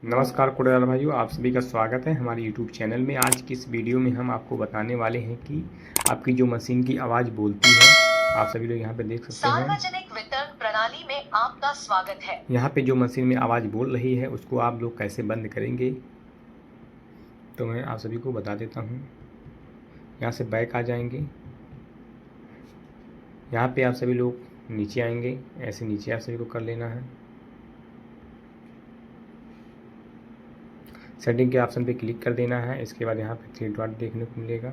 नमस्कार कोडेदार भाइयों, आप सभी का स्वागत है हमारे YouTube चैनल में। आज की इस वीडियो में हम आपको बताने वाले हैं कि आपकी जो मशीन की आवाज़ बोलती है, आप सभी लोग यहाँ पे देख सकते हैं। सार्वजनिक वितरण प्रणाली में आपका स्वागत है। यहाँ पे जो मशीन में आवाज़ बोल रही है उसको आप लोग कैसे बंद करेंगे, तो मैं आप सभी को बता देता हूँ। यहाँ से बैक आ जाएंगे। यहाँ पे आप सभी लोग नीचे आएंगे, ऐसे नीचे आप सभी को कर लेना है। सेटिंग के ऑप्शन पे क्लिक कर देना है। इसके बाद यहाँ पे 3 डॉट देखने को मिलेगा,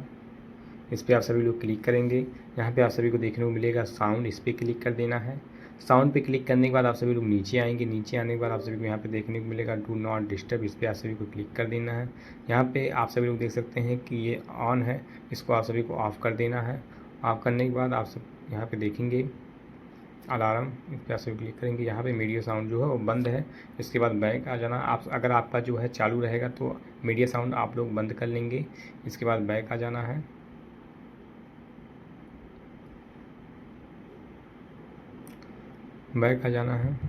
इस पर आप सभी लोग क्लिक करेंगे। यहाँ पे आप सभी को देखने को मिलेगा साउंड, इस पर क्लिक कर देना है। साउंड पे क्लिक करने के बाद आप सभी लोग नीचे आएंगे। नीचे आने के बाद आप सभी को यहाँ पे देखने को मिलेगा डू नॉट डिस्टर्ब, इस पर आप सभी को क्लिक कर देना है। यहाँ पे आप सभी लोग देख सकते हैं कि ये ऑन है, इसको आप सभी को ऑफ़ कर देना है। ऑफ़ करने के बाद आप सब यहाँ पर देखेंगे अलार्म, इस पर आप सभी क्लिक करेंगे। यहाँ पे मीडिया साउंड जो है वो बंद है। इसके बाद बैक आ जाना। आप अगर आपका जो है चालू रहेगा तो मीडिया साउंड आप लोग बंद कर लेंगे। इसके बाद बैक आ जाना है। बैक आ जाना है,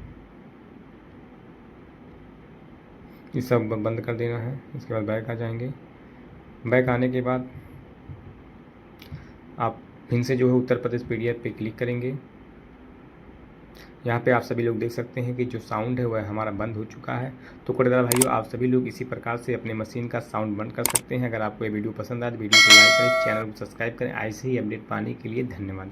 ये सब बंद कर देना है। इसके बाद बैक आ जाएंगे। बैक आने के बाद आप फिर से जो है उत्तर प्रदेश PDF पे क्लिक करेंगे। यहाँ पे आप सभी लोग देख सकते हैं कि जो साउंड है वह हमारा बंद हो चुका है। तो कोडेदार भाइयों, आप सभी लोग इसी प्रकार से अपने मशीन का साउंड बंद कर सकते हैं। अगर आपको ये वीडियो पसंद आए तो वीडियो को लाइक करें, चैनल को सब्सक्राइब करें। ऐसे ही अपडेट पाने के लिए धन्यवाद।